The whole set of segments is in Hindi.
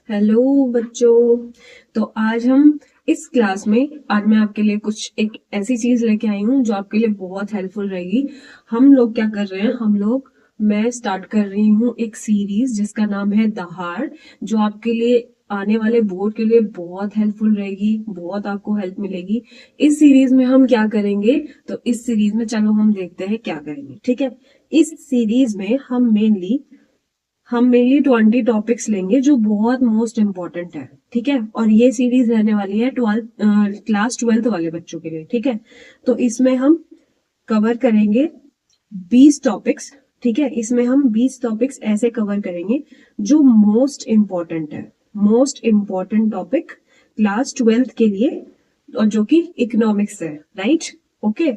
हेलो बच्चों। तो आज हम इस क्लास में आज मैं आपके लिए कुछ एक ऐसी चीज लेके आई हूँ जो आपके लिए बहुत हेल्पफुल रहेगी। हम लोग क्या कर रहे हैं, मैं स्टार्ट कर रही हूँ एक सीरीज जिसका नाम है दहाड़, जो आपके लिए आने वाले बोर्ड के लिए बहुत हेल्पफुल रहेगी, बहुत आपको हेल्प मिलेगी। इस सीरीज में हम क्या करेंगे, तो इस सीरीज में चलो हम देखते हैं क्या करेंगे। ठीक है, इस सीरीज में हम मेनली 20 टॉपिक्स लेंगे जो बहुत मोस्ट इम्पोर्टेंट है। ठीक है, और ये सीरीज रहने वाली है क्लास 12th वाले बच्चों के लिए। ठीक है, तो इसमें हम कवर करेंगे 20 टॉपिक्स। ठीक है, इसमें हम 20 टॉपिक्स ऐसे कवर करेंगे जो मोस्ट इम्पोर्टेंट है, most important topic class 12th के लिए, और जो कि इकोनॉमिक्स है। Right, okay.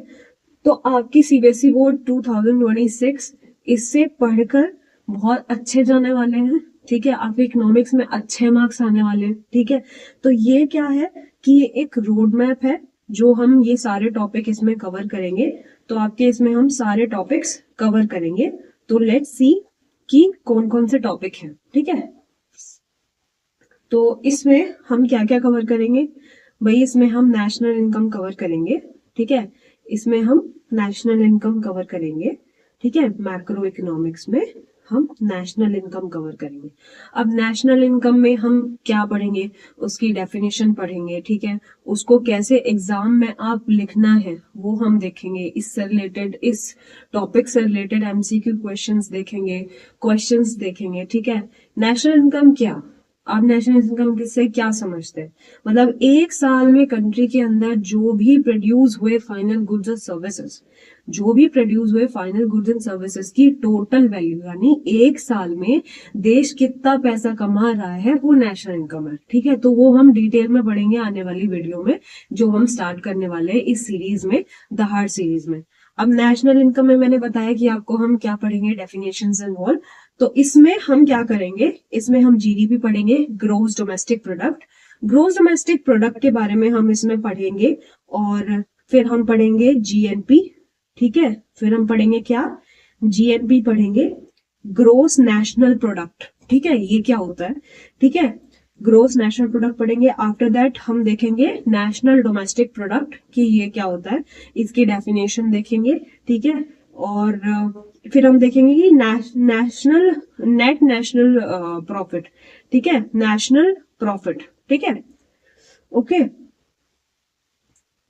तो आपकी सीबीएसई बोर्ड 2026 इससे पढ़कर बहुत अच्छे जाने वाले हैं। ठीक है, आपके इकोनॉमिक्स में अच्छे मार्क्स आने वाले हैं। ठीक है, तो ये क्या है कि ये एक रोड मैप है जो हम ये सारे टॉपिक इसमें कवर करेंगे। तो आपके इसमें हम सारे टॉपिक्स कवर करेंगे। तो लेट्स सी कि कौन कौन से टॉपिक हैं। ठीक है, तो इसमें हम क्या क्या कवर करेंगे भाई। इसमें हम नेशनल इनकम कवर करेंगे। ठीक है, इसमें हम नेशनल इनकम कवर करेंगे। ठीक है, मैक्रो इकोनॉमिक्स में हम नेशनल इनकम कवर करेंगे। अब नेशनल इनकम में हम क्या पढ़ेंगे, उसकी डेफिनेशन पढ़ेंगे। ठीक है, उसको कैसे एग्जाम में आप लिखना है वो हम देखेंगे। इससे रिलेटेड, इस टॉपिक से रिलेटेड एमसीक्यू क्वेश्चंस देखेंगे, क्वेश्चंस देखेंगे। ठीक है, नेशनल इनकम क्या, आप नेशनल इनकम किससे क्या समझते हैं, मतलब एक साल में कंट्री के अंदर जो भी प्रोड्यूस हुए फाइनल गुड्स और सर्विसेज, जो भी प्रोड्यूस हुए फाइनल गुड्स एंड सर्विसेज की टोटल वैल्यू, यानी एक साल में देश कितना पैसा कमा रहा है, वो नेशनल इनकम है। ठीक है, तो वो हम डिटेल में पढ़ेंगे आने वाली वीडियो में, जो हम स्टार्ट करने वाले हैं इस सीरीज में, दहाड़ सीरीज में। अब नेशनल इनकम में मैंने बताया कि आपको हम क्या पढ़ेंगे, डेफिनेशंस एंड ऑल। तो इसमें हम क्या करेंगे, इसमें हम जीडीपी पढ़ेंगे, gross domestic product. Gross domestic product के बारे में हम इसमें पढ़ेंगे, और फिर हम पढ़ेंगे जीएनपी। ठीक है, फिर हम पढ़ेंगे क्या, जीएनपी पढ़ेंगे, ग्रोस नेशनल प्रोडक्ट। ठीक है, ये क्या होता है। ठीक है, ग्रोस नेशनल प्रोडक्ट पढ़ेंगे। आफ्टर दैट हम देखेंगे नेशनल डोमेस्टिक प्रोडक्ट कि ये क्या होता है, इसकी डेफिनेशन देखेंगे। ठीक है, और फिर हम देखेंगे कि नेशनल नेट नेशनल प्रॉफिट। ठीक है, नेशनल प्रॉफिट। ठीक है, ओके।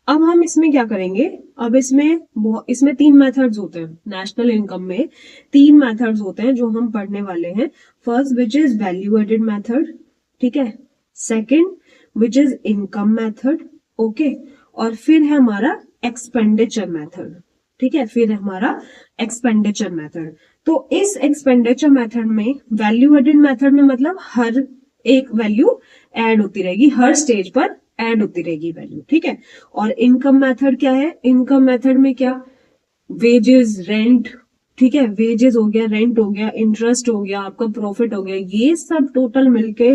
अब हम इसमें क्या करेंगे, अब इसमें 3 मेथड्स होते हैं। नेशनल इनकम में 3 मेथड्स होते हैं जो हम पढ़ने वाले हैं। First which is value added method. ठीक है, second which is income method. Okay, और फिर है हमारा एक्सपेंडिचर मेथड। ठीक है, फिर है हमारा एक्सपेंडिचर मेथड। तो इस एक्सपेंडिचर मेथड में, वैल्यू एडेड मेथड में मतलब हर एक वैल्यू ऐड होती रहेगी, हर स्टेज पर ऐड होती रहेगी वैल्यू। ठीक है, और इनकम मेथड क्या है, इनकम मेथड में क्या, वेजेस, रेंट। ठीक है, वेजेस हो गया, रेंट हो गया, इंटरेस्ट हो गया, आपका प्रॉफिट हो गया, ये सब टोटल मिलके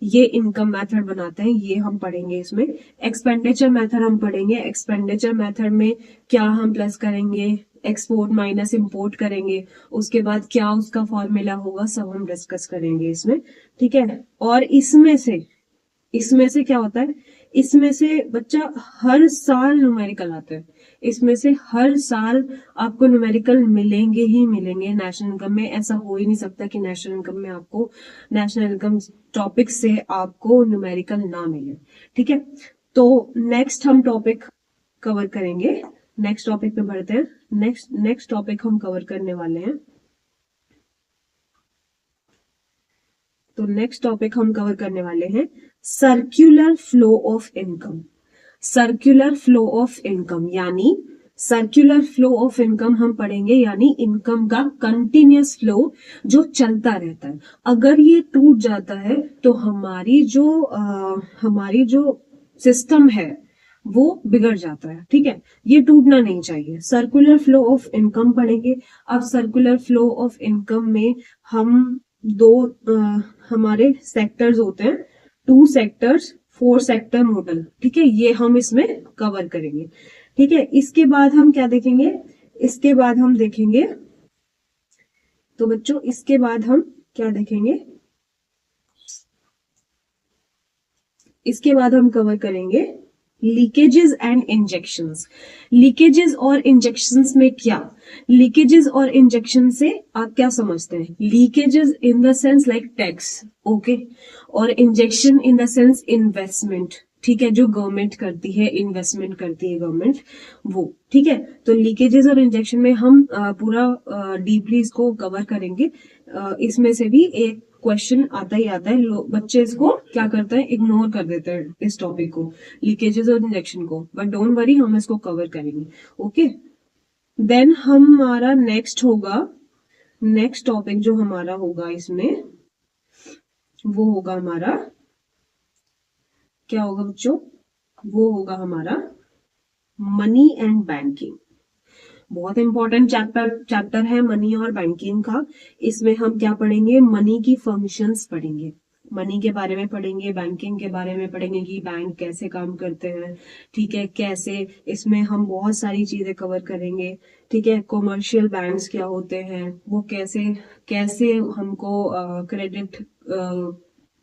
ये इनकम मेथड बनाते हैं। ये हम पढ़ेंगे इसमें। एक्सपेंडिचर मेथड हम पढ़ेंगे। एक्सपेंडिचर मेथड में क्या हम प्लस करेंगे, एक्सपोर्ट माइनस इंपोर्ट करेंगे, उसके बाद क्या उसका फॉर्मूला होगा, सब हम डिस्कस करेंगे इसमें। ठीक है, और इसमें से क्या होता है, इसमें से बच्चा हर साल न्यूमेरिकल आते हैं। इसमें से हर साल आपको न्यूमेरिकल मिलेंगे ही मिलेंगे नेशनल इनकम में। ऐसा हो ही नहीं सकता कि नेशनल इनकम में आपको, नेशनल इनकम टॉपिक से आपको न्यूमेरिकल ना मिले। ठीक है, तो नेक्स्ट हम टॉपिक कवर करेंगे, नेक्स्ट टॉपिक पे बढ़ते हैं। नेक्स्ट टॉपिक हम कवर करने वाले हैं, तो नेक्स्ट टॉपिक हम कवर करने वाले हैं circular flow of income. Circular flow of income, यानी सर्कुलर फ्लो ऑफ इनकम हम पढ़ेंगे, यानी इनकम का कंटिन्यूअस फ्लो जो चलता रहता है। अगर ये टूट जाता है तो हमारी जो सिस्टम है वो बिगड़ जाता है। ठीक है, ये टूटना नहीं चाहिए। सर्कुलर फ्लो ऑफ इनकम पढ़ेंगे। अब सर्कुलर फ्लो ऑफ इनकम में हम दो हमारे सेक्टर्स होते हैं, 2 सेक्टर्स, 4 सेक्टर मॉडल। ठीक है, ये हम इसमें कवर करेंगे। ठीक है, इसके बाद हम क्या देखेंगे, इसके बाद हम देखेंगे, तो बच्चों इसके बाद हम क्या देखेंगे, इसके बाद हम कवर करेंगे लीकेजेस एंड इंजेक्शंस। लीकेजेस और इंजेक्शंस में क्या, लीकेजेस और इंजेक्शन से आप क्या समझते हैं? Leakages in the sense like tax, okay, और injection in the sense investment, ठीक है, जो गवर्नमेंट करती है, इन्वेस्टमेंट करती है गवर्नमेंट, वो, ठीक है। तो लीकेजेस और इंजेक्शन में हम पूरा डीपली इसको कवर करेंगे। इसमें से भी एक क्वेश्चन आता ही आता है, बच्चे इसको क्या करते हैं, इग्नोर कर देते हैं इस टॉपिक को, लीकेजेस और इंजेक्शन को, बट डोंट वरी, हम इसको कवर करेंगे, ओके। देन हमारा नेक्स्ट होगा, नेक्स्ट टॉपिक जो हमारा होगा इसमें, वो होगा हमारा, क्या होगा बच्चों, वो होगा हमारा मनी एंड बैंकिंग। बहुत इंपॉर्टेंट चैप्टर है मनी और बैंकिंग का। इसमें हम क्या पढ़ेंगे, मनी की फंक्शंस पढ़ेंगे, मनी के बारे में पढ़ेंगे, बैंकिंग के बारे में पढ़ेंगे कि बैंक कैसे काम करते हैं, ठीक है, कैसे, इसमें हम बहुत सारी चीजें कवर करेंगे, ठीक है। कॉमर्शियल बैंक्स क्या होते हैं, वो कैसे कैसे हमको क्रेडिट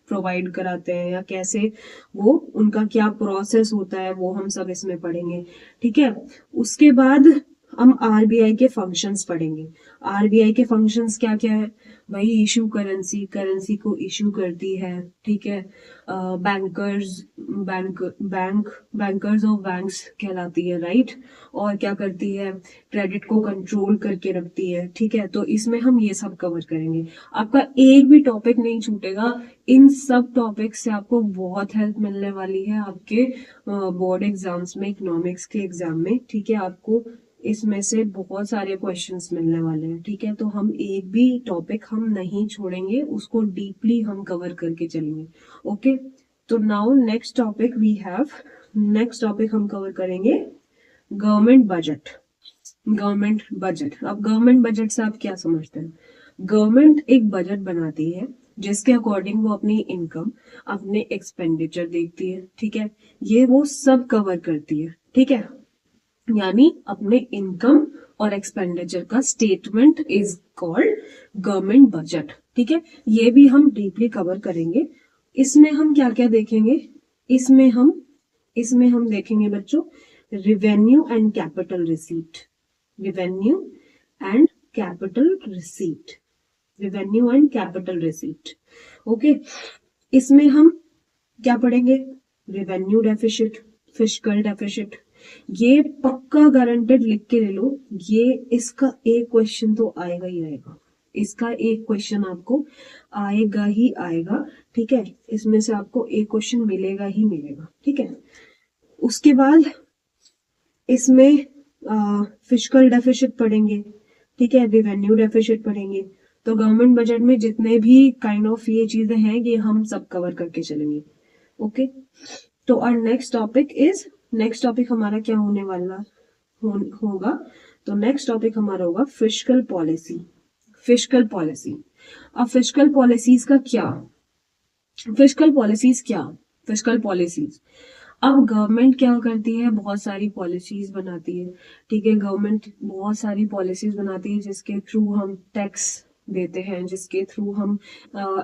प्रोवाइड कराते हैं, या कैसे वो, उनका क्या प्रोसेस होता है, वो हम सब इसमें पढ़ेंगे, ठीक है। उसके बाद हम आरबीआई के फंक्शंस पढ़ेंगे। आरबीआई के फंक्शंस क्या क्या है भाई, इशू करेंसी, करेंसी को इशू करती है, ठीक है। बैंकर्स, बैंकर्स ऑफ बैंक्स कहलाती है, राइट, और क्या करती है, क्रेडिट को कंट्रोल करके रखती है, ठीक है। तो इसमें हम ये सब कवर करेंगे, आपका एक भी टॉपिक नहीं छूटेगा। इन सब टॉपिक से आपको बहुत हेल्प मिलने वाली है आपके बोर्ड एग्जाम्स में, इकोनॉमिक्स के एग्जाम में, ठीक है। आपको इसमें से बहुत सारे क्वेश्चंस मिलने वाले हैं, ठीक है। तो हम एक भी टॉपिक हम नहीं छोड़ेंगे, उसको डीपली हम कवर करके चलेंगे, ओके। तो now next topic we have, next topic हम कवर करेंगे गवर्नमेंट बजट। गवर्नमेंट बजट, अब गवर्नमेंट बजट से आप क्या समझते हैं? गवर्नमेंट एक बजट बनाती है जिसके अकॉर्डिंग वो अपनी इनकम, अपने एक्सपेंडिचर देखती है, ठीक है, ये वो सब कवर करती है, ठीक है। यानी अपने इनकम और एक्सपेंडिचर का statement is called government budget, ठीक है। ये भी हम डीपली कवर करेंगे। इसमें हम क्या क्या देखेंगे, इसमें हम देखेंगे बच्चों revenue and capital receipt, revenue and capital receipt, revenue and capital receipt, okay. इसमें हम क्या पढ़ेंगे, रिवेन्यू डेफिसिट, फिस्कल डेफिसिट, ये पक्का गारंटेड लिख के ले लो, ये इसका एक क्वेश्चन तो आएगा ही आएगा, इसका एक क्वेश्चन आपको आएगा ही आएगा, ठीक है। इसमें से आपको एक क्वेश्चन मिलेगा ही मिलेगा, ठीक है। उसके बाद इसमें फिस्कल डेफिसिट पढ़ेंगे, ठीक है, रिवेन्यू डेफिसिट पढ़ेंगे। तो गवर्नमेंट बजट में जितने भी काइंड ऑफ ये चीजें हैं, ये हम सब कवर करके चलेंगे, ओके। तो और next topic is, next topic हमारा क्या होने वाला होगा, तो नेक्स्ट टॉपिक हमारा होगा फिस्कल पॉलिसी। फिस्कल पॉलिसी, अब फिस्कल पॉलिसीज का क्या, फिस्कल पॉलिसीज क्या, फिस्कल पॉलिसीज, अब गवर्नमेंट क्या करती है, बहुत सारी पॉलिसीज बनाती है, ठीक है। गवर्नमेंट बहुत सारी पॉलिसीज बनाती है जिसके थ्रू हम टैक्स देते हैं, जिसके थ्रू हम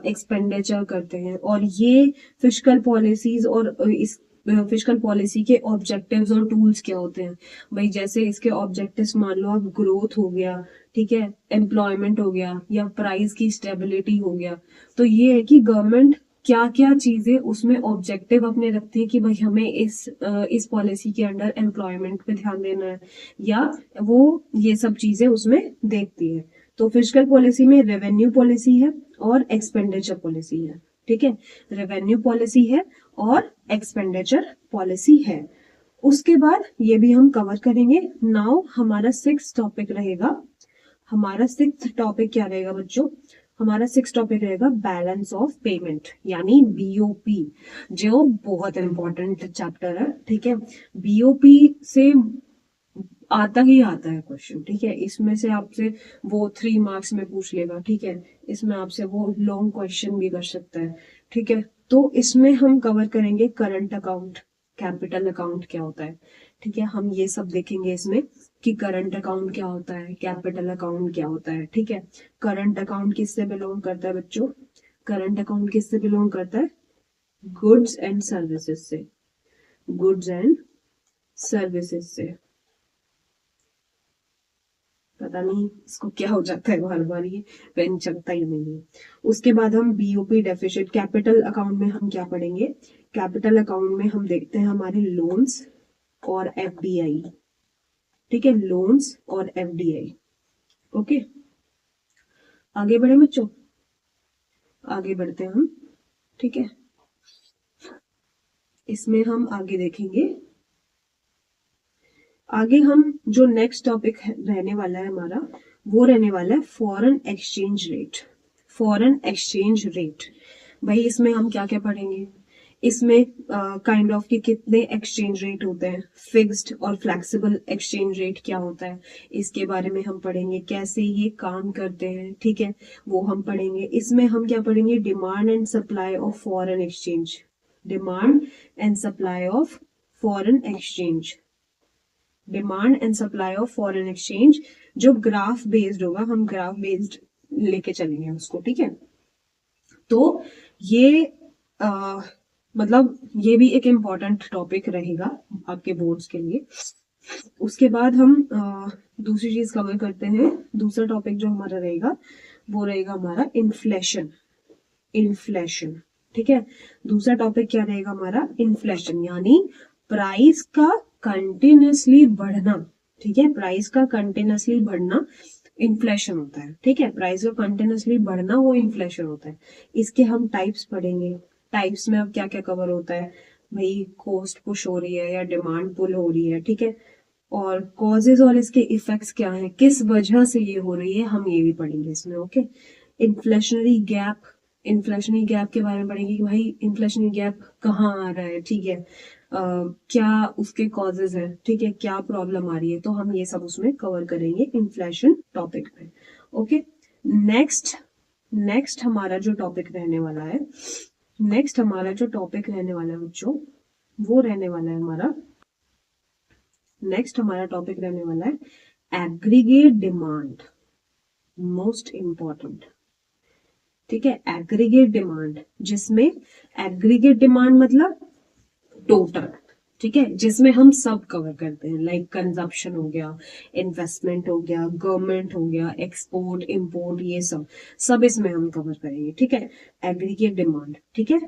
एक्सपेंडिचर करते हैं, और ये फिस्कल पॉलिसीज और इस फिस्कल पॉलिसी के ऑब्जेक्टिव्स और टूल्स क्या होते हैं भाई, जैसे इसके ऑब्जेक्टिव्स मान लो आप ग्रोथ हो गया, ठीक है, एम्प्लॉयमेंट हो गया, या प्राइस की स्टेबिलिटी हो गया। तो ये है कि गवर्नमेंट क्या क्या चीजें उसमें ऑब्जेक्टिव अपने रखती है कि भाई हमें इस पॉलिसी के अंडर एम्प्लॉयमेंट पे ध्यान देना है, या वो ये सब चीजें उसमें देखती है। तो फिस्कल पॉलिसी में रेवेन्यू पॉलिसी है और एक्सपेंडिचर पॉलिसी है, ठीक है, रेवेन्यू पॉलिसी है और एक्सपेंडिचर पॉलिसी है। उसके बाद ये भी हम कवर करेंगे। नाउ हमारा 6th टॉपिक रहेगा, हमारा 6th टॉपिक क्या रहेगा बच्चों, हमारा 6th टॉपिक रहेगा बैलेंस ऑफ पेमेंट, यानी बीओपी, जो बहुत इंपॉर्टेंट चैप्टर है, ठीक है। बीओपी से आता ही आता है क्वेश्चन, ठीक है। इसमें से आपसे वो 3 मार्क्स में पूछ लेगा, ठीक है। इसमें आपसे वो लॉन्ग क्वेश्चन भी कर सकता है, ठीक है। तो इसमें हम कवर करेंगे करंट अकाउंट, कैपिटल अकाउंट क्या होता है, ठीक है, हम ये सब देखेंगे इसमें कि करंट अकाउंट क्या होता है, कैपिटल अकाउंट क्या होता है, ठीक है। करंट अकाउंट किससे बिलोंग करता है बच्चों, करंट अकाउंट किससे बिलोंग करता है, गुड्स एंड सर्विसेज से, गुड्स एंड सर्विसेज से। पता नहीं इसको क्या हो जाता है बार बार, ये पेन चलता ही नहीं है। उसके बाद हम बीओपी डेफिसिट, कैपिटल अकाउंट में हम क्या पढ़ेंगे, कैपिटल अकाउंट में हम देखते हैं हमारे लोन्स और एफडीआई, ठीक है, लोन्स और एफडीआई। ओके, आगे बढ़े बच्चों, आगे बढ़ते हैं हम, ठीक है। इसमें हम आगे देखेंगे, आगे हम जो नेक्स्ट टॉपिक रहने वाला है हमारा, वो रहने वाला है foreign exchange rate. Foreign exchange rate, भाई इसमें हम क्या क्या पढ़ेंगे, इसमें काइंड ऑफ कि कितने एक्सचेंज रेट होते हैं, फिक्स्ड और फ्लेक्सिबल एक्सचेंज रेट क्या होता है, इसके बारे में हम पढ़ेंगे, कैसे ये काम करते हैं, ठीक है, वो हम पढ़ेंगे। इसमें हम क्या पढ़ेंगे, demand and supply of foreign exchange, demand and supply of foreign exchange, demand and supply of foreign exchange, जो ग्राफ बेस्ड होगा, हम ग्राफ बेस्ड लेके चलेंगे उसको, ठीक है। तो ये मतलब ये भी एक इम्पॉर्टेंट टॉपिक रहेगा आपके बोर्ड्स के लिए। उसके बाद हम दूसरी चीज कवर करते हैं, दूसरा टॉपिक जो हमारा रहेगा वो रहेगा हमारा इन्फ्लेशन, इन्फ्लेशन, ठीक है। दूसरा टॉपिक क्या रहेगा हमारा, इन्फ्लेशन, यानी प्राइस का कंटिन्यूसली बढ़ना, ठीक है, प्राइस का कंटिन्यूसली बढ़ना इन्फ्लेशन होता है, ठीक है, प्राइस का कंटिन्यूसली बढ़ना वो इन्फ्लेशन होता है। इसके हम टाइप्स पढ़ेंगे, टाइप्स में अब क्या क्या कवर होता है, भाई कॉस्ट पुश हो रही है या डिमांड पुल हो रही है, ठीक है, और कॉजेज और इसके इफेक्ट्स क्या हैं, किस वजह से ये हो रही है, हम ये भी पढ़ेंगे इसमें। Okay, inflationary gap, inflationary gap के बारे में पढ़ेंगे कि भाई इन्फ्लेशनरी गैप कहाँ आ रहा है, ठीक है, क्या उसके कॉजेज है, ठीक है, क्या प्रॉब्लम आ रही है, तो हम ये सब उसमें कवर करेंगे इन्फ्लेशन टॉपिक में। ओके, नेक्स्ट, नेक्स्ट हमारा जो टॉपिक रहने वाला है, नेक्स्ट हमारा जो टॉपिक रहने वाला है बच्चों, वो रहने वाला है हमारा, नेक्स्ट हमारा टॉपिक रहने वाला है एग्रीगेट डिमांड, मोस्ट इंपॉर्टेंट, ठीक है, एग्रीगेट डिमांड, जिसमें एग्रीगेट डिमांड मतलब टोटल, ठीक है, जिसमें हम सब कवर करते हैं, लाइक कंजप्शन हो गया, इन्वेस्टमेंट हो गया, गवर्नमेंट हो गया, एक्सपोर्ट इंपोर्ट, ये सब सब इसमें हम कवर करेंगे, ठीक है, एग्रीगेट डिमांड, ठीक है।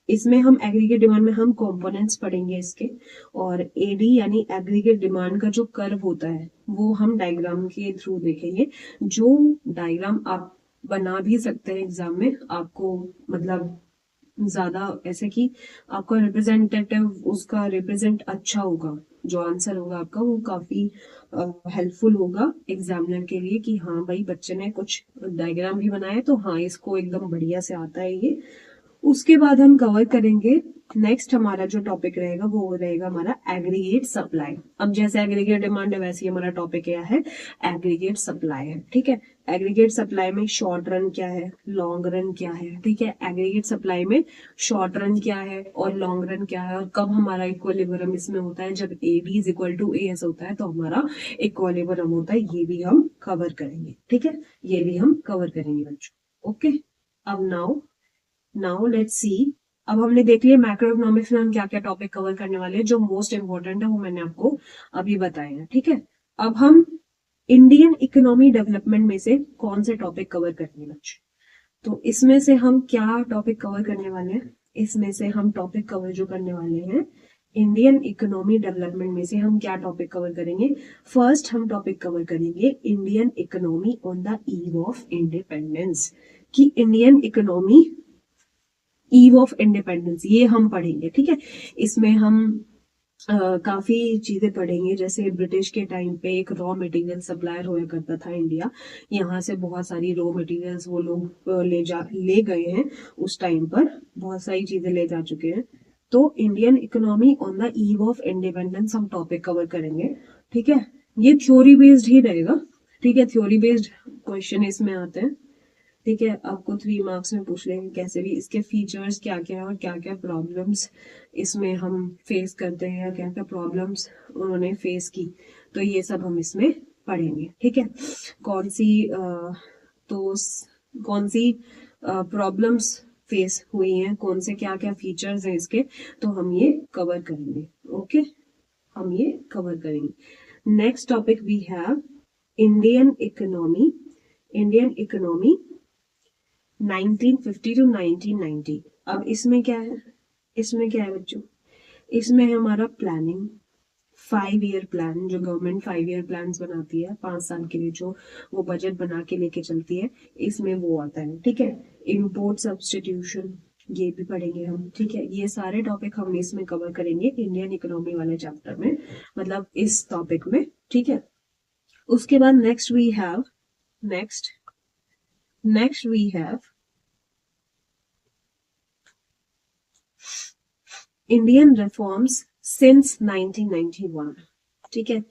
इसमें हम एग्रीगेट डिमांड में हम कंपोनेंट्स पढ़ेंगे इसके, और एडी यानी एग्रीगेट डिमांड का जो कर्व होता है वो हम डायग्राम के थ्रू देखेंगे, जो डायग्राम आप बना भी सकते हैं एग्जाम में, आपको मतलब ज्यादा ऐसे कि आपका रिप्रेजेंटेटिव उसका रिप्रेजेंट अच्छा होगा, जो आंसर होगा आपका वो काफी हेल्पफुल होगा एग्जामिनर के लिए, कि हाँ भाई बच्चे ने कुछ डायग्राम भी बनाया तो हाँ इसको एकदम बढ़िया से आता है ये। उसके बाद हम कवर करेंगे, नेक्स्ट हमारा जो टॉपिक रहेगा वो रहेगा हमारा एग्रीगेट सप्लाई। अब जैसे एग्रीगेट डिमांड है वैसे ही हमारा टॉपिक क्या है, एग्रीगेट सप्लाई है, ठीक है। एग्रीगेट सप्लाई में शॉर्ट रन क्या है, लॉन्ग रन क्या है, ठीक है, एग्रीगेट सप्लाई में शॉर्ट रन क्या है और लॉन्ग रन क्या है, और कब हमारा इक्विलिब्रियम इसमें होता है, जब A B is equal to A S होता है तो हमारा इक्विलिब्रियम होता है, ये भी हम कवर करेंगे, ठीक है, ये भी हम कवर करेंगे बच्चों। ओके, अब नाउ, नाउ लेट्स सी, अब हमने देख लिया मैक्रो इकोनॉमिक्स में हम क्या क्या टॉपिक कवर करने वाले हैं, जो मोस्ट इंपॉर्टेंट है वो मैंने आपको अभी बताया है, ठीक है। अब हम इंडियन इकोनॉमी डेवलपमेंट में से कौन से टॉपिक कवर करेंगे बच्चे, तो इसमें से हम क्या टॉपिक कवर करने वाले हैं, इसमें से हम टॉपिक कवर जो करने वाले हैं इंडियन इकोनॉमी डेवलपमेंट में से हम क्या टॉपिक कवर करेंगे, फर्स्ट हम टॉपिक कवर करेंगे Indian economy on the eve of independence, कि Indian economy eve of independence, ये हम पढ़ेंगे, ठीक है। इसमें हम काफी चीजें पढ़ेंगे, जैसे ब्रिटिश के टाइम पे एक रॉ मटेरियल सप्लायर हुआ करता था इंडिया, यहाँ से बहुत सारी रॉ मटेरियल्स वो लोग ले गए हैं, उस टाइम पर बहुत सारी चीजें ले जा चुके हैं। तो Indian economy on the eve of independence हम टॉपिक कवर करेंगे, ठीक है। ये थ्योरी बेस्ड ही रहेगा, ठीक है, थ्योरी बेस्ड क्वेश्चन इसमें आते हैं, ठीक है, आपको 3 मार्क्स में पूछ लेंगे कैसे भी, इसके फीचर्स क्या क्या है और क्या क्या प्रॉब्लम्स इसमें हम फेस करते हैं या क्या क्या प्रॉब्लम्स उन्होंने फेस की, तो ये सब हम इसमें पढ़ेंगे, ठीक है। कौन सी तो कौन सी प्रॉब्लम्स फेस हुई हैं, कौन से क्या क्या फीचर्स हैं इसके, तो हम ये कवर करेंगे। ओके, हम ये कवर करेंगे। Next topic we have Indian economy. Indian economy 1950 to 1990। अब इसमें क्या है, इसमें क्या है बच्चों, इसमें है हमारा प्लानिंग, 5 ईयर प्लान, जो गवर्नमेंट 5 ईयर प्लान बनाती है 5 साल के लिए, जो वो बजट बना के लेके चलती है, इसमें वो आता है। ठीक है, इम्पोर्ट सब्सटीट्यूशन, ये भी पढ़ेंगे हम। ठीक है, ये सारे टॉपिक हम इसमें कवर करेंगे इंडियन इकोनॉमी वाले चैप्टर में, मतलब इस टॉपिक में। ठीक है, उसके बाद next we have Indian reforms since 1991। ठीक है,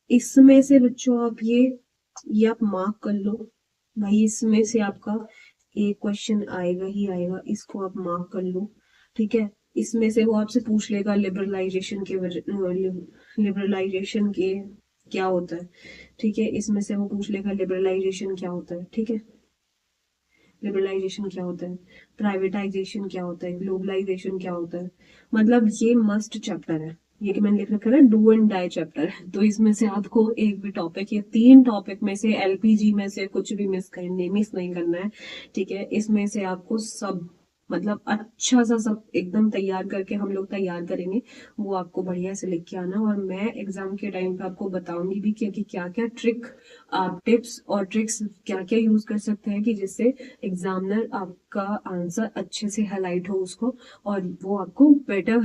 इसमें से बच्चों आप ये आप मार्क कर लो भाई, इसमें से आपका एक क्वेश्चन आएगा ही आएगा, इसको आप मार्क कर लो। ठीक है, इसमें से वो आपसे पूछ लेगा लिबरलाइजेशन के क्या होता है। ठीक है, इसमें से वो पूछ लेगा लिबरलाइजेशन क्या होता है। ठीक है, लिबरलाइजेशन क्या होता है, प्राइवेटाइजेशन क्या होता है, ग्लोबलाइजेशन क्या होता है, मतलब ये मस्ट चैप्टर है। ये कि मैंने लिख रखा है डू एंड डाई चैप्टर है, तो इसमें से आपको एक भी टॉपिक, ये 3 टॉपिक में से एलपीजी में से कुछ भी मिस नहीं करना है। ठीक है, इसमें से आपको सब मतलब अच्छा सा सब एकदम तैयार करके हम लोग तैयार करेंगे, वो आपको बढ़िया से लिख के आना। और मैं एग्जाम के टाइम पे आपको बताऊंगी भी कि क्या क्या ट्रिक, आप टिप्स और ट्रिक्स क्या क्या यूज कर सकते हैं कि जिससे एग्जामिनर आपका आंसर अच्छे से हाईलाइट हो उसको, और वो आपको बेटर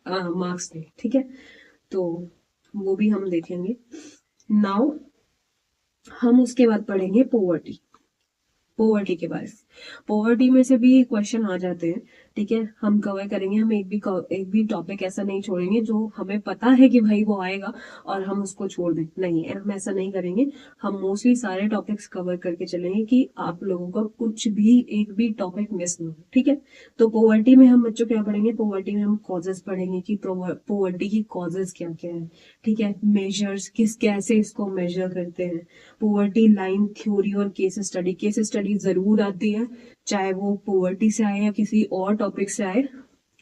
मार्क्स दे। ठीक है, तो वो भी हम देखेंगे। नाउ हम उसके बाद पढ़ेंगे पोवर्टी के बारे में। पोवर्टी में से भी क्वेश्चन आ जाते हैं। ठीक है, हम कवर करेंगे, हम एक भी टॉपिक ऐसा नहीं छोड़ेंगे जो हमें पता है कि भाई वो आएगा और हम उसको छोड़ दें, नहीं, हम ऐसा नहीं करेंगे। हम मोस्टली सारे टॉपिक्स कवर करके चलेंगे कि आप लोगों का कुछ भी एक भी टॉपिक मिस ना हो। ठीक है, तो पोवर्टी में हम बच्चों क्या पढ़ेंगे, पोवर्टी में हम कॉजेस पढ़ेंगे कि पोवर्टी की कॉजेस क्या क्या है। ठीक है, मेजर्स कैसे इसको मेजर करते हैं, पोवर्टी लाइन थ्योरी और केस स्टडी जरूर आती है, चाहे वो पोवर्टी से आए या किसी और टॉपिक से आए,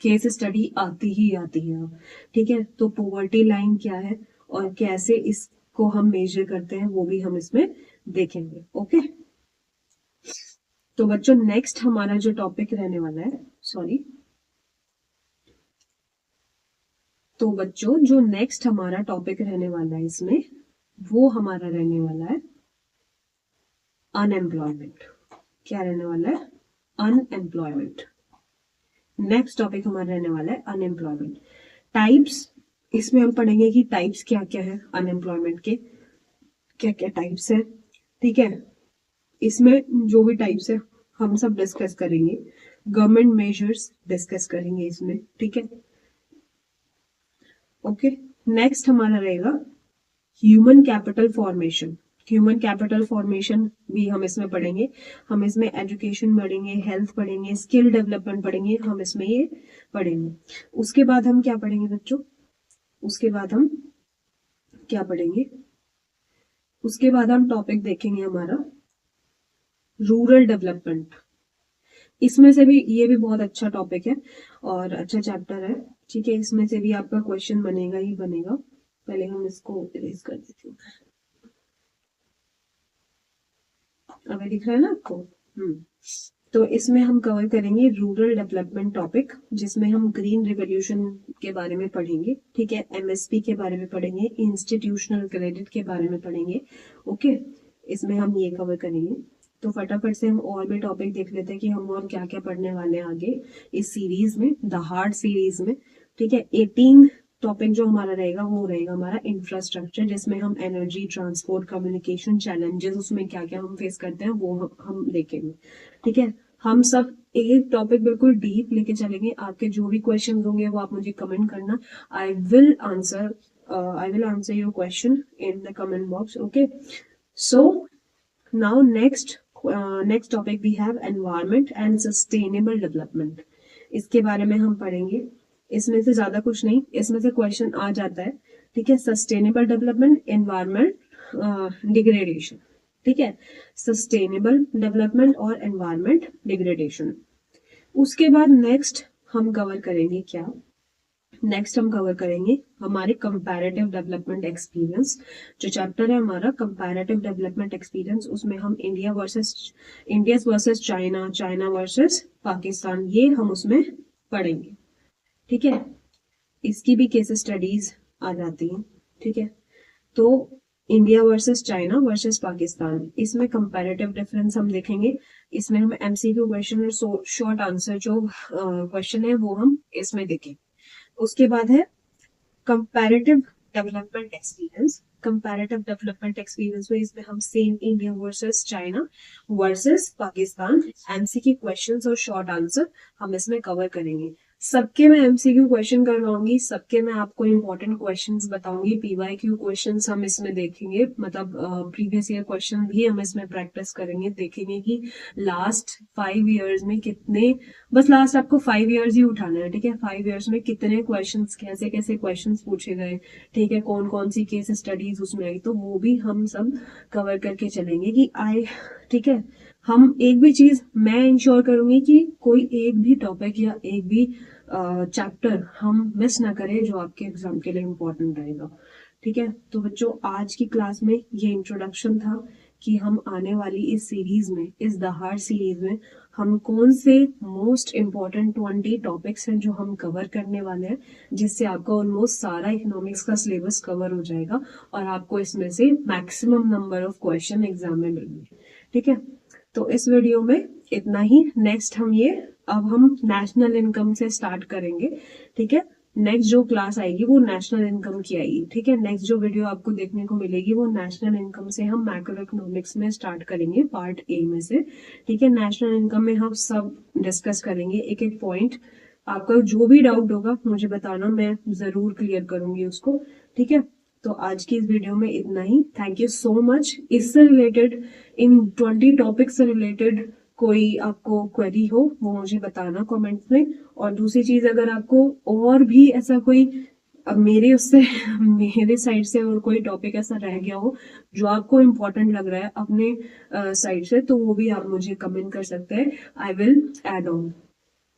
केस स्टडी आती ही आती है। ठीक है, तो पोवर्टी लाइन क्या है और कैसे इसको हम मेजर करते हैं वो भी हम इसमें देखेंगे। ओके, तो बच्चों नेक्स्ट हमारा जो टॉपिक रहने वाला है, सॉरी, तो बच्चों जो नेक्स्ट हमारा टॉपिक रहने वाला है इसमें, वो हमारा रहने वाला है अनएम्प्लॉयमेंट। क्या रहने वाला है, अनएम्प्लॉयमेंट। नेक्स्ट टॉपिक हमारा रहने वाला है अनएम्प्लॉयमेंट टाइप्स। इसमें हम पढ़ेंगे कि टाइप्स क्या क्या है, अनएम्प्लॉयमेंट के क्या क्या टाइप्स है। ठीक है, इसमें जो भी टाइप्स है हम सब डिस्कस करेंगे, गवर्नमेंट मेजर्स डिस्कस करेंगे इसमें। ठीक है, ओके, नेक्स्ट हमारा रहेगा human capital formation. Human capital formation भी हम इसमें पढ़ेंगे, हम इसमें एजुकेशन पढ़ेंगे, हेल्थ पढ़ेंगे, स्किल डेवलपमेंट पढ़ेंगे, हम इसमें ये पढ़ेंगे। उसके बाद हम क्या पढ़ेंगे बच्चों, उसके बाद हम क्या पढ़ेंगे, उसके बाद हम टॉपिक देखेंगे हमारा रूरल डेवलपमेंट। इसमें से भी ये भी बहुत अच्छा टॉपिक है और अच्छा चैप्टर है। ठीक है, इसमें से भी आपका क्वेश्चन बनेगा ही बनेगा। पहले हम इसको इरेज कर देते हैं, अभी दिख रहा है ना आपको। तो इसमें हम कवर करेंगे रूरल डेवलपमेंट टॉपिक, जिसमें हम ग्रीन रिवॉल्यूशन के बारे में पढ़ेंगे। ठीक है, एमएसपी के बारे में पढ़ेंगे, इंस्टीट्यूशनल क्रेडिट के बारे में पढ़ेंगे। ओके, इसमें हम ये कवर करेंगे। तो फटाफट से हम और भी टॉपिक देख लेते हैं कि हम और क्या क्या पढ़ने वाले हैं आगे इस सीरीज में, द हार्ड सीरीज में। ठीक है, 18 टॉपिक जो हमारा रहेगा वो रहेगा हमारा इंफ्रास्ट्रक्चर, जिसमें हम एनर्जी, ट्रांसपोर्ट, कम्युनिकेशन चैलेंजेस उसमें क्या क्या हम फेस करते हैं वो हम देखेंगे। ठीक है, हम सब एक टॉपिक बिल्कुल डीप लेके चलेंगे। आपके जो भी क्वेश्चन होंगे वो आप मुझे कमेंट करना, I will answer your question in the comment box. Okay, so now next topic we have environment and sustainable development. इसके बारे में हम पढ़ेंगे। इसमें से ज्यादा कुछ नहीं, इसमें से क्वेश्चन आ जाता है। ठीक है, सस्टेनेबल डेवलपमेंट, एनवायरमेंट डिग्रेडेशन। ठीक है, सस्टेनेबल डेवलपमेंट और एनवायरमेंट डिग्रेडेशन। उसके बाद नेक्स्ट हम कवर करेंगे क्या, नेक्स्ट हम कवर करेंगे हमारे कंपैरेटिव डेवलपमेंट एक्सपीरियंस। जो चैप्टर है हमारा कंपैरेटिव डेवलपमेंट एक्सपीरियंस, उसमें हम India versus China, China versus Pakistan, ये हम उसमें पढ़ेंगे। ठीक है, इसकी भी केस स्टडीज आ जाती हैं। ठीक है, तो India versus China versus Pakistan, इसमें कंपैरेटिव डिफरेंस हम देखेंगे। इसमें हम एमसीक्यू क्वेश्चन और शॉर्ट आंसर जो क्वेश्चन है वो हम इसमें देखेंगे। उसके बाद है comparative development experience. Comparative development experience में इसमें हम same India versus China versus Pakistan MCQ questions और शॉर्ट आंसर हम इसमें कवर करेंगे। सबके मैं एमसीक्यू क्वेश्चन करवाऊंगी, सबके मैं आपको इंपॉर्टेंट क्वेश्चंस बताऊंगी, पीवाईक्यू क्वेश्चंस हम इसमें देखेंगे, मतलब प्रीवियस ईयर क्वेश्चन भी हम इसमें प्रैक्टिस करेंगे, देखेंगे कि लास्ट 5 ईयर्स में कितने, बस लास्ट आपको 5 ईयर्स ही उठाना है। ठीक है, 5 ईयर्स में कितने क्वेश्चंस, कैसे कैसे क्वेश्चंस पूछे गए, ठीक है, कौन कौन सी केस स्टडीज उसमें आई, तो वो भी हम सब कवर करके चलेंगे कि आए। ठीक है, हम एक भी चीज मैं इंश्योर करूंगी कि कोई एक भी टॉपिक या एक भी चैप्टर हम मिस ना करें जो आपके एग्जाम के लिए इम्पोर्टेंट रहेगा। ठीक है, तो बच्चों आज की क्लास में ये इंट्रोडक्शन था कि हम आने वाली इस सीरीज में, इस दहाड़ सीरीज में हम कौन से मोस्ट इम्पॉर्टेंट 20 टॉपिक्स हैं जो हम कवर करने वाले हैं, जिससे आपका ऑलमोस्ट सारा इकोनॉमिक्स का सिलेबस कवर हो जाएगा और आपको इसमें से maximum number of question exam में मिलेंगे। ठीक है, तो इस वीडियो में इतना ही। नेक्स्ट अब हम नेशनल इनकम से स्टार्ट करेंगे। ठीक है, नेक्स्ट जो क्लास आएगी वो नेशनल इनकम की आएगी। ठीक है, नेक्स्ट जो वीडियो आपको देखने को मिलेगी वो नेशनल इनकम से हम मैक्रो इकोनॉमिक्स में स्टार्ट करेंगे, पार्ट ए में से। ठीक है, नेशनल इनकम में हम सब डिस्कस करेंगे, एक एक पॉइंट। आपका जो भी डाउट होगा मुझे बताना, मैं जरूर क्लियर करूंगी उसको। ठीक है, तो आज की इस वीडियो में इतना ही। Thank you so much. इससे रिलेटेड, इन 20 टॉपिक से रिलेटेड कोई आपको क्वेरी हो वो मुझे बताना कमेंट्स में। और दूसरी चीज, अगर आपको और भी ऐसा कोई अब मेरे साइड से और कोई टॉपिक ऐसा रह गया हो जो आपको इम्पोर्टेंट लग रहा है अपने साइड से, तो वो भी आप मुझे कमेंट कर सकते हैं। I will add on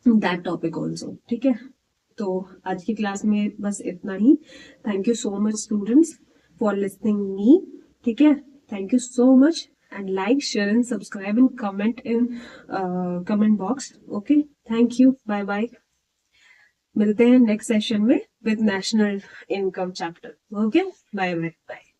that topic also. ठीक है, तो आज की क्लास में बस इतना ही। Thank you so much students for listening me. ठीक है, thank you so much and like, share and subscribe and comment in comment box. Okay, thank you, bye bye. मिलते हैं नेक्स्ट सेशन में with national income chapter. Okay, bye bye bye.